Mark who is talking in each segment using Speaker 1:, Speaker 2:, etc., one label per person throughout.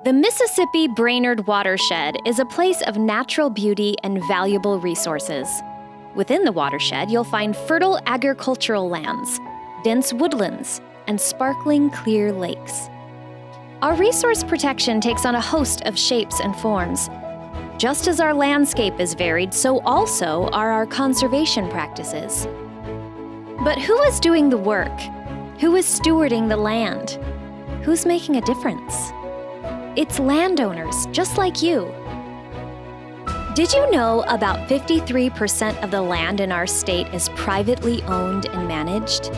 Speaker 1: The Mississippi Brainerd Watershed is a place of natural beauty and valuable resources. Within the watershed, you'll find fertile agricultural lands, dense woodlands, and sparkling clear lakes. Our resource protection takes on a host of shapes and forms. Just as our landscape is varied, so also are our conservation practices. But who is doing the work? Who is stewarding the land? Who's making a difference? It's landowners, just like you. Did you know about 53% of the land in our state is privately owned and managed?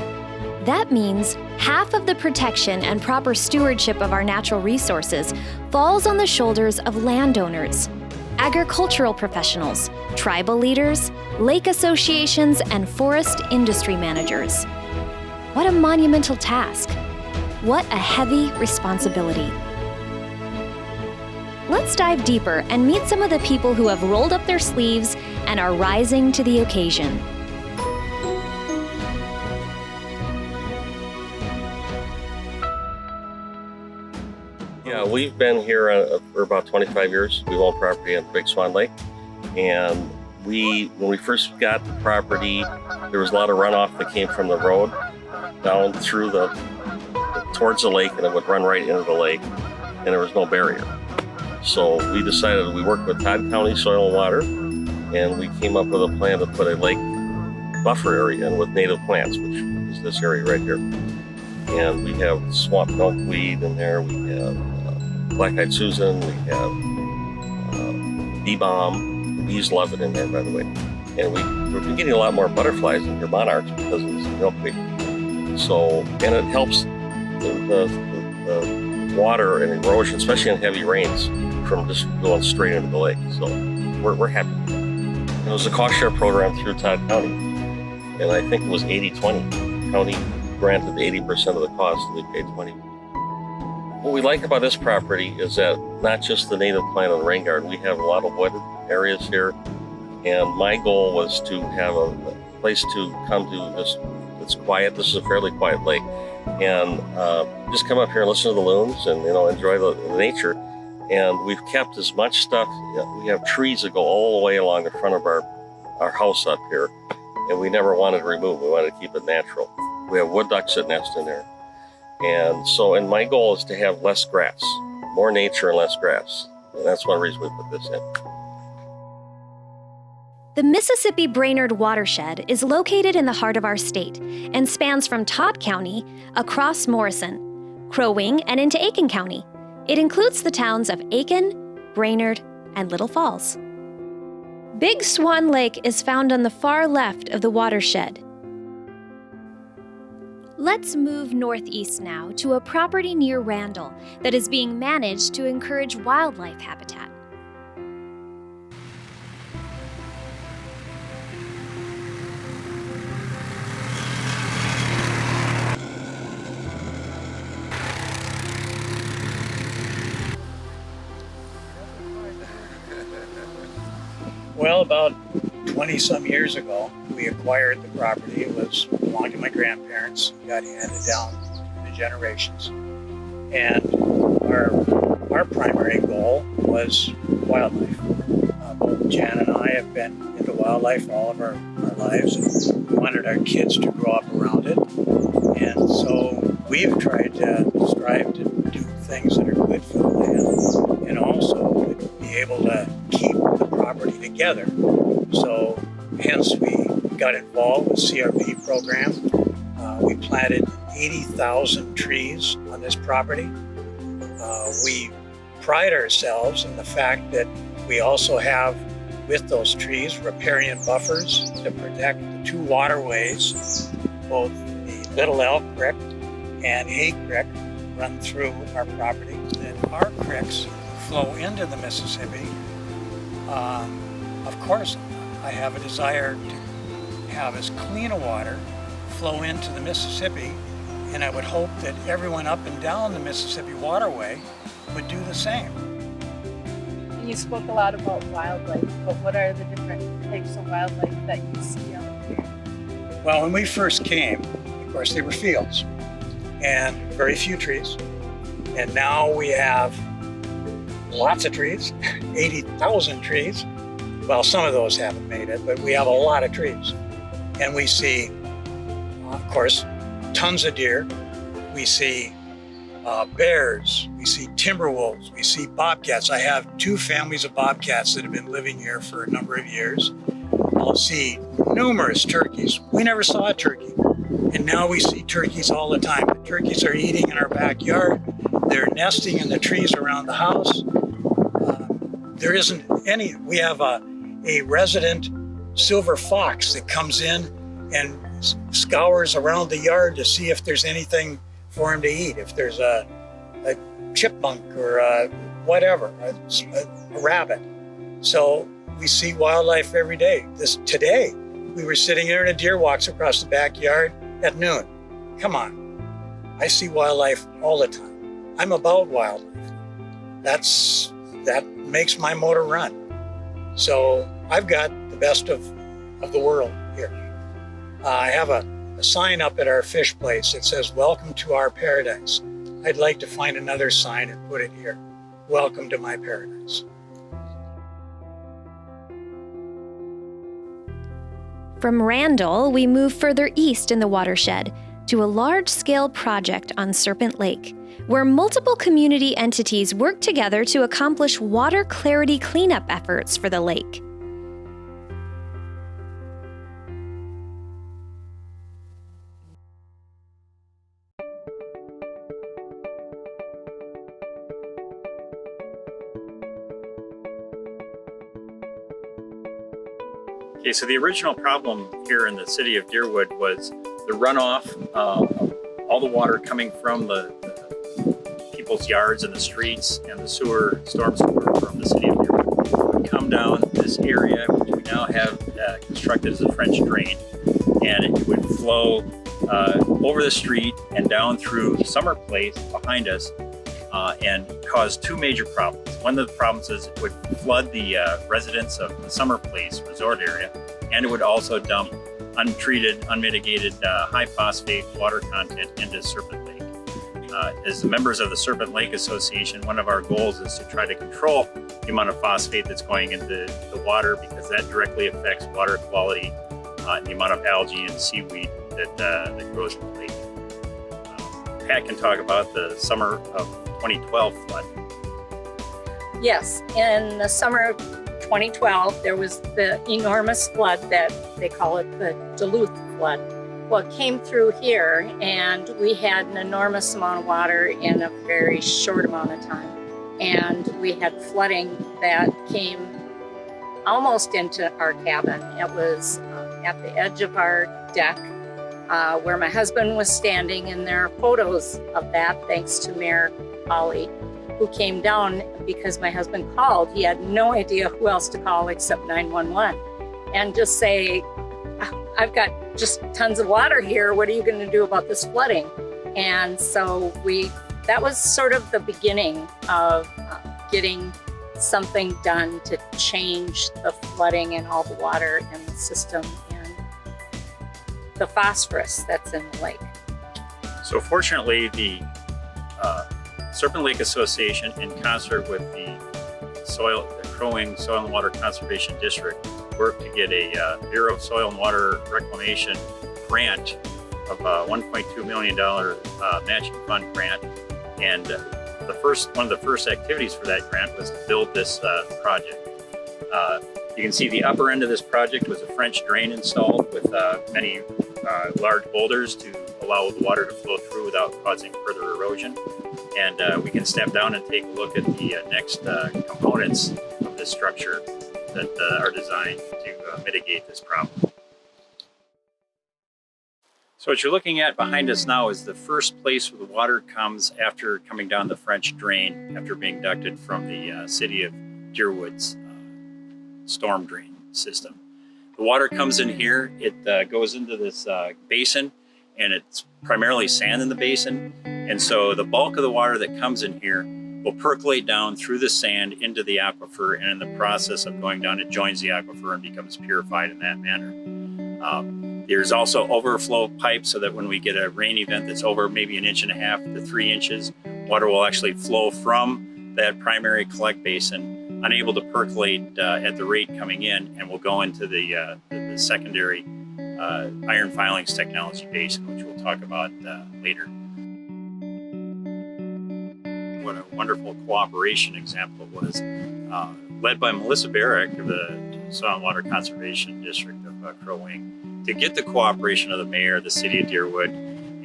Speaker 1: That means half of the protection and proper stewardship of our natural resources falls on the shoulders of landowners, agricultural professionals, tribal leaders, lake associations, and forest industry managers. What a monumental task. What a heavy responsibility. Let's dive deeper and meet some of the people who have rolled up their sleeves and are rising to the occasion.
Speaker 2: Yeah, we've been here for about 25 years. We own property on Big Swan Lake. And when we first got the property, there was a lot of runoff that came from the road down through towards the lake, and it would run right into the lake, and there was no barrier. So we decided, we worked with Todd County Soil and Water, and we came up with a plan to put a lake buffer area in with native plants, which is this area right here. And we have swamp milkweed in there, we have black-eyed Susan, we have bee balm. The bees love it in there, by the way. And we've been getting a lot more butterflies in here, monarchs, because of this milkweed. So, and it helps the water and erosion, especially in heavy rains, from just going straight into the lake. So we're happy. It was a cost share program through Todd County, and I think it was 80-20. County granted 80% of the cost, and we paid 20. What we like about this property is that not just the native plant and rain garden, we have a lot of wooded areas here, and my goal was to have a place to come to it's quiet. This is a fairly quiet lake, and just come up here and listen to the loons and enjoy the nature. And we've kept as much stuff. We have trees that go all the way along the front of our house up here, and we never wanted to remove them. We wanted to keep it natural. We have wood ducks that nest in there. And my goal is to have less grass, more nature and less grass. And that's one reason we put this in.
Speaker 1: The Mississippi Brainerd Watershed is located in the heart of our state and spans from Todd County across Morrison, Crow Wing, and into Aitkin County. It includes the towns of Aitkin, Brainerd, and Little Falls. Big Swan Lake is found on the far left of the watershed. Let's move northeast now to a property near Randall that is being managed to encourage wildlife habitat.
Speaker 3: Well, about 20-some years ago, we acquired the property. It belonged to my grandparents, got handed down through the generations. And our primary goal was wildlife. Both Jan and I have been into wildlife all of our lives, and we wanted our kids to grow up around it. And so we've tried to strive to do things that are good for the land, and also to be able to keep the property together. So hence we got involved with CRP program. We planted 80,000 trees on this property. We pride ourselves in the fact that we also have, with those trees, riparian buffers to protect the two waterways, both the Little Elk Creek and Hay Creek run through our property. And our creeks flow into the Mississippi. Of course, I have a desire to have as clean a water flow into the Mississippi, and I would hope that everyone up and down the Mississippi waterway would do the same.
Speaker 4: You spoke a lot about wildlife, but what are the different types of wildlife that you see out here?
Speaker 3: Well, when we first came, of course, they were fields and very few trees. And now we have lots of trees, 80,000 trees. Well, some of those haven't made it, but we have a lot of trees. And we see, of course, tons of deer. We see bears, we see timber wolves, we see bobcats. I have 2 families of bobcats that have been living here for a number of years. I'll see numerous turkeys. We never saw a turkey, and now we see turkeys all the time. The turkeys are eating in our backyard. They're nesting in the trees around the house. There isn't any. We have a resident silver fox that comes in and scours around the yard to see if there's anything for him to eat. If there's a chipmunk or whatever, a rabbit. So we see wildlife every day. Today, we were sitting there and a deer walks across the backyard at noon. Come on, I see wildlife all the time. I'm about wildlife. That makes my motor run. So I've got the best of the world here. I have a sign up at our fish place that says, "Welcome to our paradise." I'd like to find another sign and put it here. "Welcome to my paradise."
Speaker 1: From Randall, we move further east in the watershed to a large-scale project on Serpent Lake, where multiple community entities work together to accomplish water clarity cleanup efforts for the lake.
Speaker 5: Okay, so the original problem here in the city of Deerwood was the runoff of all the water coming from the people's yards and the streets, and the storm sewer from the city of Deerwood would come down this area, which we now have constructed as a French drain, and it would flow over the street and down through Summer Place behind us, and cause 2 major problems. One of the problems is it would flood the residents of the Summer Place resort area, and it would also dump untreated, unmitigated high phosphate water content into Serpent Lake. As members of the Serpent Lake Association, one of our goals is to try to control the amount of phosphate that's going into the water, because that directly affects water quality and the amount of algae and seaweed that grows in the lake. Pat can talk about the summer of 2012 flood.
Speaker 6: Yes, in the summer of 2012, there was the enormous flood that they call it the Duluth flood. Well, it came through here, and we had an enormous amount of water in a very short amount of time. And we had flooding that came almost into our cabin. It was at the edge of our deck where my husband was standing, and there are photos of that thanks to Mayor Ollie, who came down because my husband called. He had no idea who else to call except 911 and just say, "I've got just tons of water here. What are you going to do about this flooding?" And so that was sort of the beginning of getting something done to change the flooding and all the water in the system and the phosphorus that's in the lake.
Speaker 5: So fortunately, the Serpent Lake Association, in concert with the Crow Wing Soil and Water Conservation District, worked to get a Bureau of Soil and Water Reclamation grant of a $1.2 million matching fund grant. And one of the first activities for that grant was to build this project. You can see the upper end of this project was a French drain installed with many large boulders to allow the water to flow through without causing further erosion. And we can step down and take a look at the next components of this structure that are designed to mitigate this problem. So what you're looking at behind us now is the first place where the water comes after coming down the French drain, after being ducted from the city of Deerwood's storm drain system. The water comes in here, it goes into this basin, and it's primarily sand in the basin. And so the bulk of the water that comes in here will percolate down through the sand into the aquifer, and in the process of going down, it joins the aquifer and becomes purified in that manner. There's also overflow pipes so that when we get a rain event that's over maybe 1.5 to 3 inches, water will actually flow from that primary collect basin, unable to percolate at the rate coming in, and will go into the secondary iron filings technology basin, which we'll talk about later. What a wonderful cooperation example was led by Melissa Barrick of the Soil and Water Conservation District of Crow Wing, to get the cooperation of the mayor, the city of Deerwood,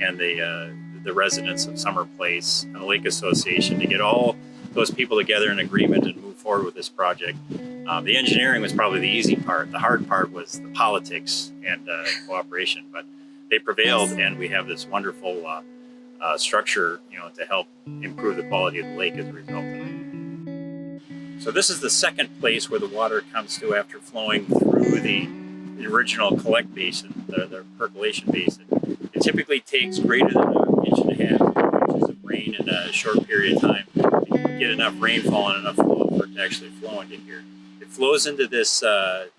Speaker 5: and the residents of Summer Place and the Lake Association to get all those people together in agreement and move forward with this project. The engineering was probably the easy part. The hard part was the politics and cooperation, but they prevailed, and we have this wonderful structure, to help improve the quality of the lake as a result of it. So this is the second place where the water comes to after flowing through the original collect basin, the percolation basin. It typically takes greater than an inch and a half inches of rain in a short period of time to get enough rainfall and enough flow for it to actually flow into here. It flows into this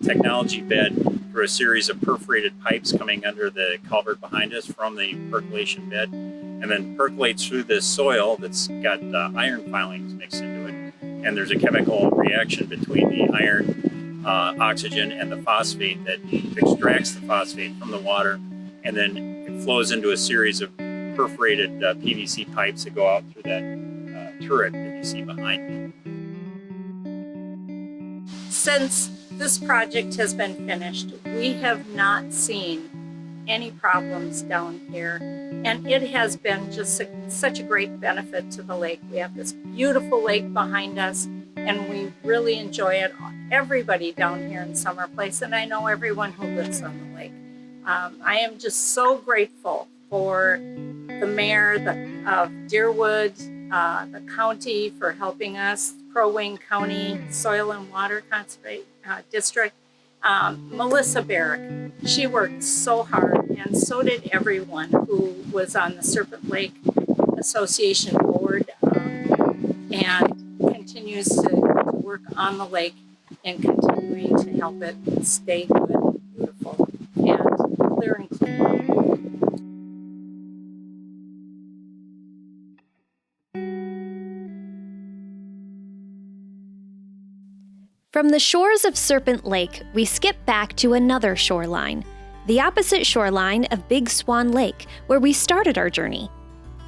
Speaker 5: technology bed through a series of perforated pipes coming under the culvert behind us from the percolation bed, and then percolates through this soil that's got iron filings mixed into it. And there's a chemical reaction between the iron, oxygen, and the phosphate that extracts the phosphate from the water, and then it flows into a series of perforated PVC pipes that go out through that turret that you see behind me.
Speaker 6: Since this project has been finished, we have not seen any problems down here, and it has been just such a great benefit to the lake. We have this beautiful lake behind us, and we really enjoy it. Everybody down here in Summer Place, and I know everyone who lives on the lake. I am just so grateful for the mayor of Deerwood, the county for helping us, Crow Wing County Soil and Water Conservation District, Melissa Barrick. She worked so hard, and so did everyone who was on the Serpent Lake Association board, and continues to work on the lake and continuing to help it stay good and beautiful and clear and clean.
Speaker 1: From the shores of Serpent Lake, we skip back to another shoreline, the opposite shoreline of Big Swan Lake, where we started our journey.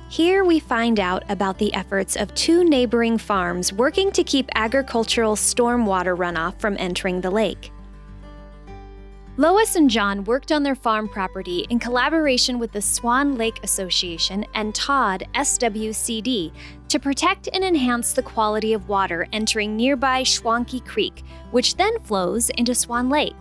Speaker 1: Here we find out about the efforts of two neighboring farms working to keep agricultural stormwater runoff from entering the lake. Lois and John worked on their farm property in collaboration with the Swan Lake Association and Todd SWCD to protect and enhance the quality of water entering nearby Schwanke Creek, which then flows into Swan Lake.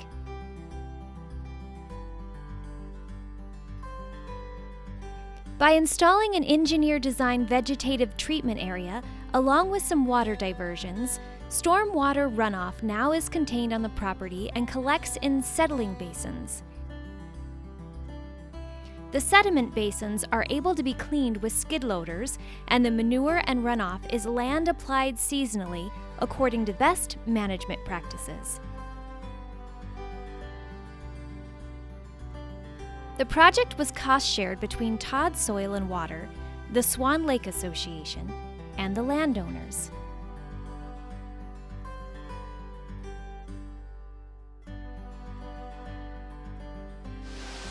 Speaker 1: By installing an engineer-designed vegetative treatment area, along with some water diversions, stormwater runoff now is contained on the property and collects in settling basins. The sediment basins are able to be cleaned with skid loaders, and the manure and runoff is land applied seasonally according to best management practices. The project was cost-shared between Todd Soil and Water, the Swan Lake Association, and the landowners.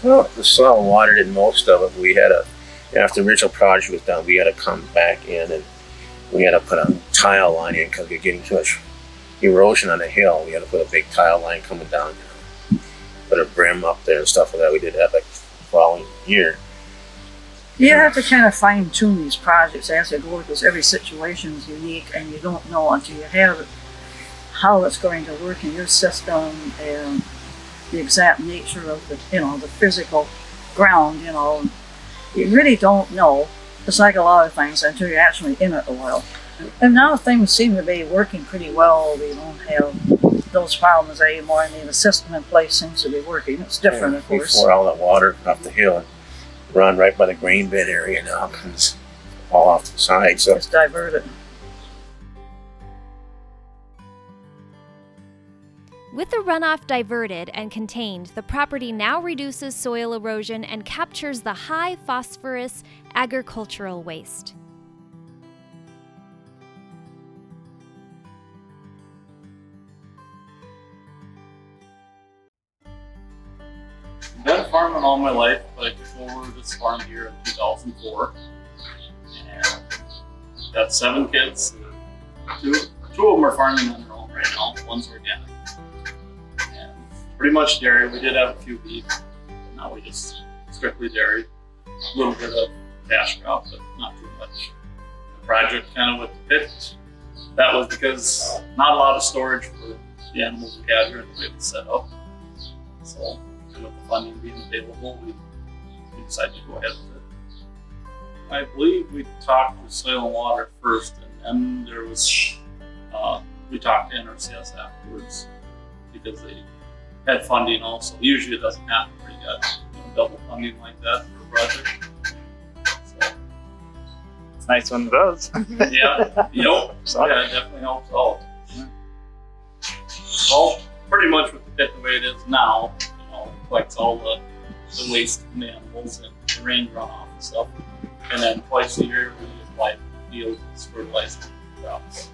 Speaker 7: Well, the soil and water did most of it. We had after the original project was done, we had to come back in and we had to put a tile line in because we were getting too much erosion on the hill. We had to put a big tile line coming down, put a brim up there and stuff like that. We did that like the following year.
Speaker 8: You have to kind of fine tune these projects as they go because every situation is unique and you don't know until you have it how it's going to work in your system and the exact nature of the, the physical ground, You really don't know. It's like a lot of things until you're actually in it a while. And now things seem to be working pretty well. We don't have those problems anymore. I mean, the system in place seems to be working. It's different, of course.
Speaker 7: Before all that water up the hill and run right by the grain bed area now comes all off to the side. So
Speaker 8: it's diverted.
Speaker 1: With the runoff diverted and contained, the property now reduces soil erosion and captures the high phosphorus agricultural waste.
Speaker 9: farming all my life, but I took over this farm here in 2004. And got 7 kids. Two of them are farming on their own right now. One's organic. And pretty much dairy. We did have a few beef. But now we just strictly dairy. A little bit of cash crop, but not too much. The project kind of with the pit, that was because not a lot of storage for the animals we had here and the way it was set up. So with the funding being available, we decided to go ahead with it. I believe we talked to Soil and Water first, and then there was, we talked to NRCS afterwards because they had funding also. Usually it doesn't happen where you got double funding like that for a project. So,
Speaker 5: It's nice when it does.
Speaker 9: yeah, yeah, it definitely helps out. Well, pretty much with the pit the way it is now, it collects all the waste from the animals and the rain runoff and stuff. And then twice a year we apply fields as fertilizer crops.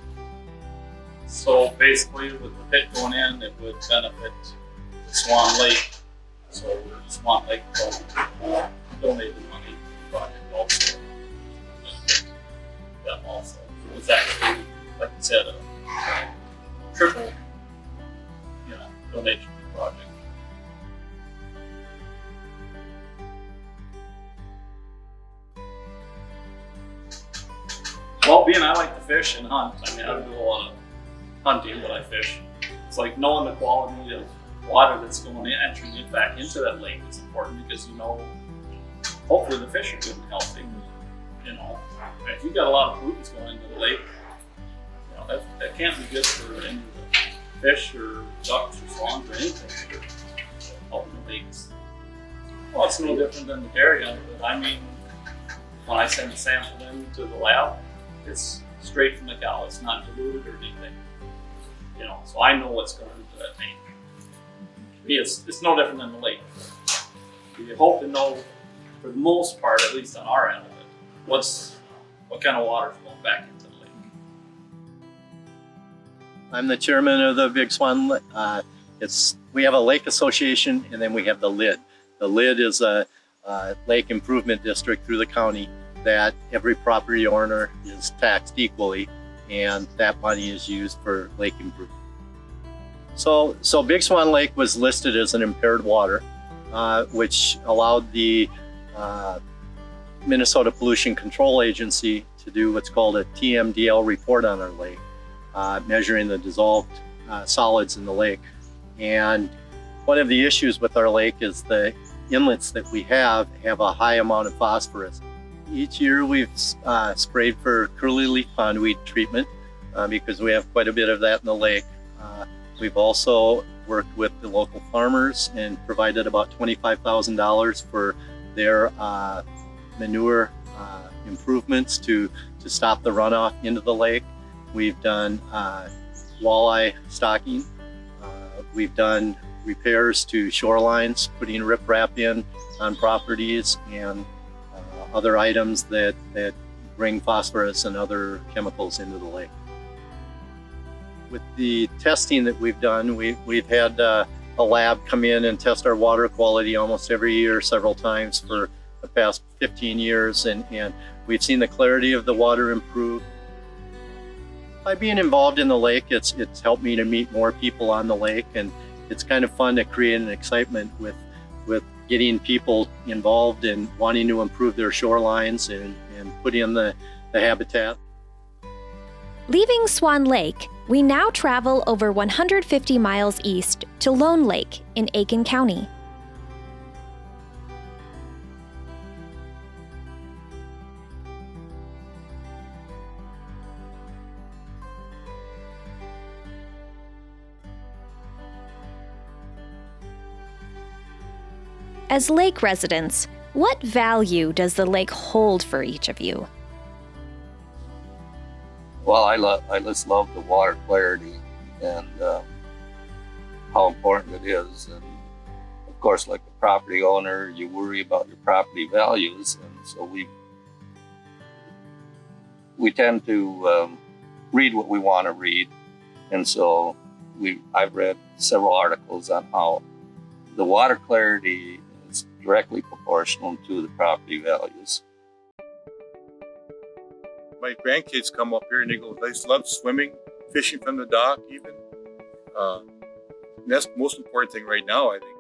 Speaker 9: So basically with the pit going in, it would benefit the Swan Lake. So Swan Lake donated money to the project also. Them also. So it's actually, like I said, a triple donation to the project. Well, being I like to fish and hunt, I mean, I don't do a lot of hunting, but I fish. It's like knowing the quality of water that's going in, entering it back into that lake is important because hopefully the fish are good and healthy. If you got a lot of pollutants going into the lake, that can't be good for any of the fish or ducks or swans or anything out in the lakes. Well, it's no different than the dairy end of it. I mean, when I send a sample into the lab, it's straight from the cow. It's not diluted or anything. So I know what's going into that tank. To me, it's no different than the lake. You hope to know, for the most part, at least on our end of it, what kind of water is going back into the lake.
Speaker 10: I'm the chairman of the Big Swan. We have a lake association, and then we have the LID. The LID is a lake improvement district through the county that every property owner is taxed equally, and that money is used for lake improvement. So Big Swan Lake was listed as an impaired water, which allowed the Minnesota Pollution Control Agency to do what's called a TMDL report on our lake, measuring the dissolved solids in the lake. And one of the issues with our lake is the inlets that we have a high amount of phosphorus. Each year we've sprayed for curly leaf pondweed treatment because we have quite a bit of that in the lake. We've also worked with the local farmers and provided about $25,000 for their manure improvements to stop the runoff into the lake. We've done walleye stocking. We've done repairs to shorelines, putting riprap in on properties and other items that bring phosphorus and other chemicals into the lake. With the testing that we've done, we've had a lab come in and test our water quality almost every year, several times for the past 15 years, and we've seen the clarity of the water improve. By being involved in the lake, it's helped me to meet more people on the lake, and it's kind of fun to create an excitement with getting people involved in wanting to improve their shorelines and put in the habitat.
Speaker 1: Leaving Swan Lake, we now travel over 150 miles east to Lone Lake in Aitkin County. As lake residents, what value does the lake hold for each of you?
Speaker 11: Well, I just love the water clarity and how important it is. And of course, like a property owner, you worry about your property values. And so we tend to read what we want to read. And so I've read several articles on how the water clarity directly proportional to the property values.
Speaker 12: My grandkids come up here and they go, they love swimming, fishing from the dock even. And that's the most important thing right now, I think.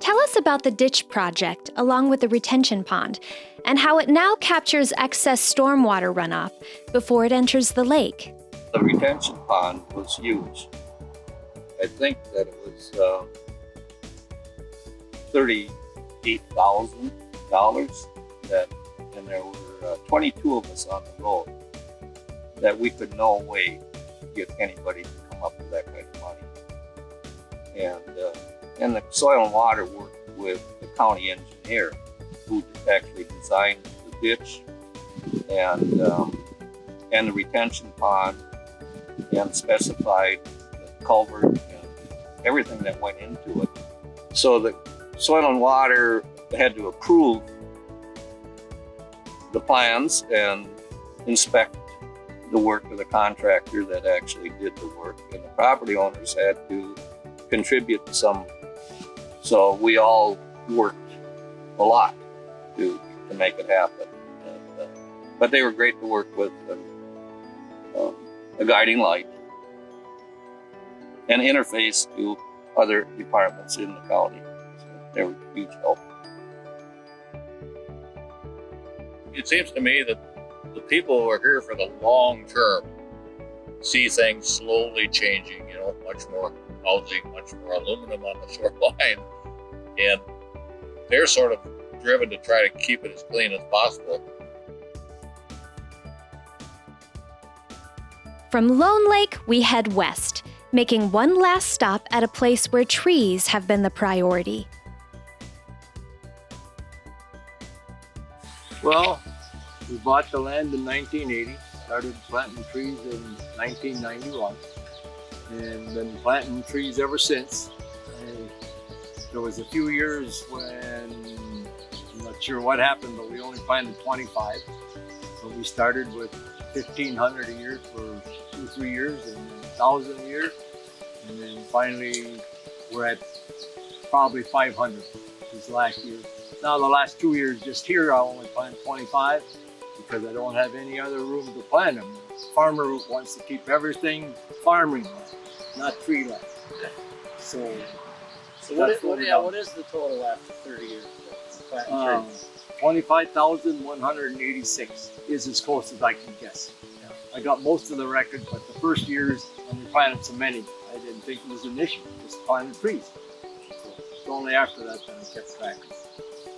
Speaker 1: Tell us about the ditch project along with the retention pond and how it now captures excess stormwater runoff before it enters the lake.
Speaker 11: The retention pond was huge. I think that it was $38,000 and there were 22 of us on the road that we could no way get anybody to come up with that kind of money. And the soil and water worked with the county engineer who actually designed the ditch and the retention pond and specified the culvert and everything that went into it. So the soil and water had to approve the plans and inspect the work of the contractor that actually did the work, and the property owners had to contribute some. So we all worked a lot to make it happen. But they were great to work with, a guiding light, and interface to other departments in the county. So they were a huge help.
Speaker 13: It seems to me that the people who are here for the long term see things slowly changing, much more housing, much more aluminum on the shoreline. And they're sort of driven to try to keep it as clean as possible.
Speaker 1: From Lone Lake, we head west, making one last stop at a place where trees have been the priority.
Speaker 14: Well, we bought the land in 1980, started planting trees in 1991, and been planting trees ever since. And there was a few years when, I'm not sure what happened, but we only planted 25. But we started with 1,500 a year for 2-3 years, and 1,000 a year. And then finally, we're at probably 500 this last year. Now the last 2 years just here, I only plant 25 because I don't have any other room to plant them. The farmer wants to keep everything farming land, not tree land. So
Speaker 3: what is the total after 30 years of planting trees?
Speaker 14: 25,186 is as close as I can guess. Yeah. I got most of the record, but the first years when we planted so many, I didn't think it was an issue, just planted trees. So it's only after that that I kept track.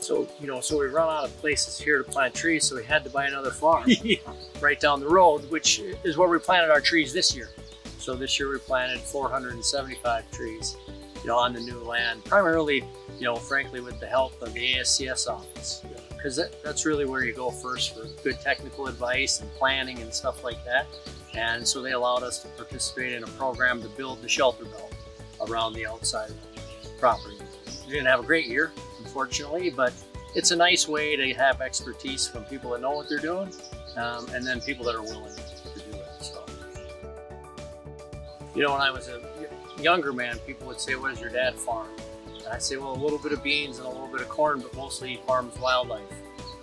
Speaker 3: So we run out of places here to plant trees, so we had to buy another farm right down the road, which is where we planted our trees this year. So this year we planted 475 trees, on the new land, primarily, frankly, with the help of the ASCS office, because that's really where you go first for good technical advice and planning and stuff like that. And so they allowed us to participate in a program to build the shelter belt around the outside of the property. We didn't have a great year, unfortunately, but it's a nice way to have expertise from people that know what they're doing, and then people that are willing to do it. So, when I was a younger man, people would say, "What does your dad farm?" And I'd say, "Well, a little bit of beans and a little bit of corn, but mostly he farms wildlife,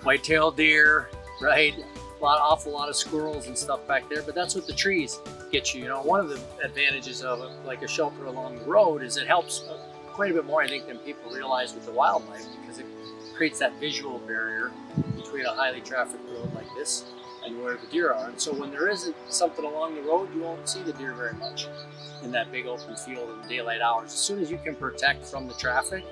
Speaker 3: white-tailed deer, right? Awful lot of squirrels and stuff back there." But that's what the trees get you. One of the advantages of like a shelter along the road is it helps quite a bit more, I think, than people realize with the wildlife, because it creates that visual barrier between a highly trafficked road like this and where the deer are. And so when there isn't something along the road, you won't see the deer very much in that big open field in daylight hours. As soon as you can protect from the traffic,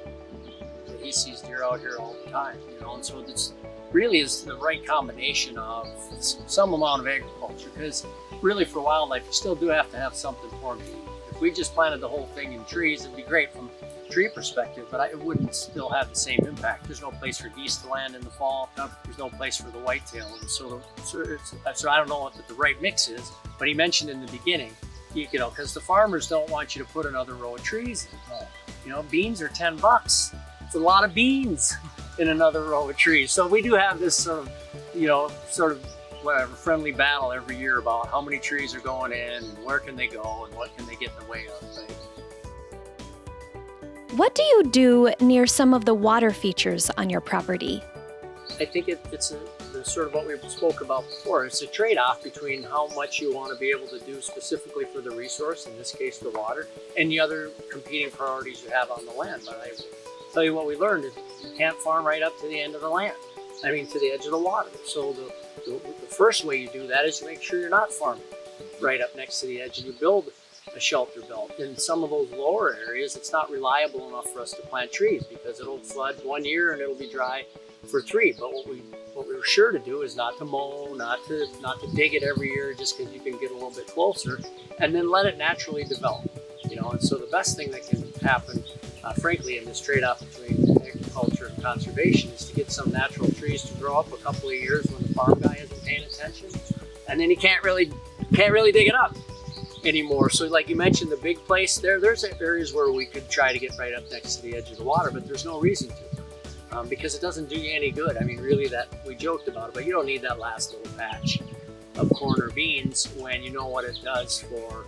Speaker 3: he sees deer out here all the time, and so it's really is the right combination of some amount of agriculture, because really for wildlife, you still do have to have something for them to eat. If we just planted the whole thing in trees, it'd be great from tree perspective, but it wouldn't still have the same impact. There's no place for geese to land in the fall. There's no place for the whitetail. And so I don't know what the right mix is, but he mentioned in the beginning, because the farmers don't want you to put another row of trees in. Beans are $10. It's a lot of beans in another row of trees. So we do have this sort of friendly battle every year about how many trees are going in and where can they go and what can they get in the way of. Right?
Speaker 1: What do you do near some of the water features on your property?
Speaker 15: I think it's sort of what we spoke about before. It's a trade-off between how much you want to be able to do specifically for the resource, in this case the water, and the other competing priorities you have on the land. But I tell you what we learned is you can't farm right up to the end of the land. I mean, to the edge of the water. So the first way you do that is to make sure you're not farming right up next to the edge, and you build a shelter belt. In some of those lower areas, it's not reliable enough for us to plant trees because it'll flood 1 year and it'll be dry for 3. But what we were sure to do is not to mow, not to dig it every year just because you can get a little bit closer, and then let it naturally develop. And so the best thing that can happen, frankly, in this trade-off between agriculture and conservation is to get some natural trees to grow up a couple of years when the farm guy isn't paying attention, and then he can't really dig it up anymore. So like you mentioned, the big place there's areas where we could try to get right up next to the edge of the water, but there's no reason to, because it doesn't do you any good. I mean, really, that we joked about it, but you don't need that last little patch of corn or beans when you know what it does for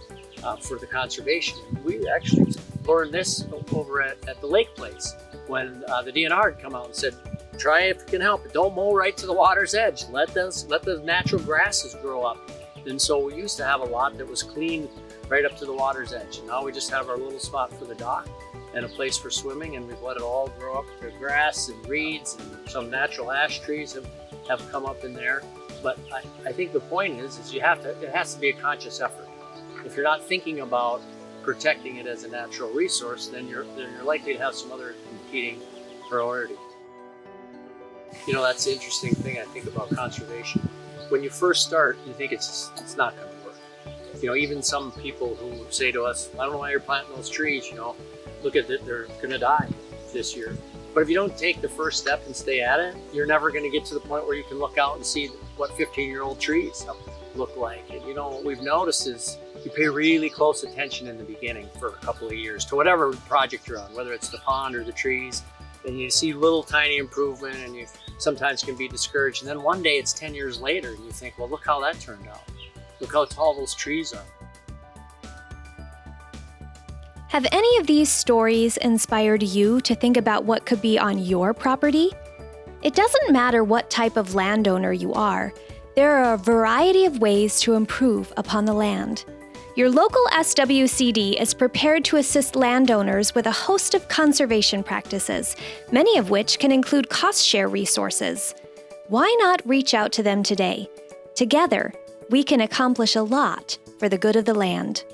Speaker 15: the conservation. We actually learned this over at the lake place when the DNR had come out and said, try if you can help it. Don't mow right to the water's edge. Let the natural grasses grow up. And so we used to have a lot that was clean right up to the water's edge. And now we just have our little spot for the dock and a place for swimming, and we've let it all grow up to grass and reeds, and some natural ash trees have come up in there. But I think the point is it has to be a conscious effort. If you're not thinking about protecting it as a natural resource, then you're likely to have some other competing priority. That's the interesting thing I think about conservation. When you first start, you think it's not going to work. Even some people who say to us, I don't know why you're planting those trees, look at it, they're going to die this year. But if you don't take the first step and stay at it, you're never going to get to the point where you can look out and see what 15-year-old trees look like. And what we've noticed is you pay really close attention in the beginning for a couple of years to whatever project you're on, whether it's the pond or the trees, and you see little tiny improvement, and you sometimes can be discouraged. And then one day it's 10 years later and you think, well, look how that turned out. Look how tall those trees are.
Speaker 1: Have any of these stories inspired you to think about what could be on your property? It doesn't matter what type of landowner you are. There are a variety of ways to improve upon the land. Your local SWCD is prepared to assist landowners with a host of conservation practices, many of which can include cost-share resources. Why not reach out to them today? Together, we can accomplish a lot for the good of the land.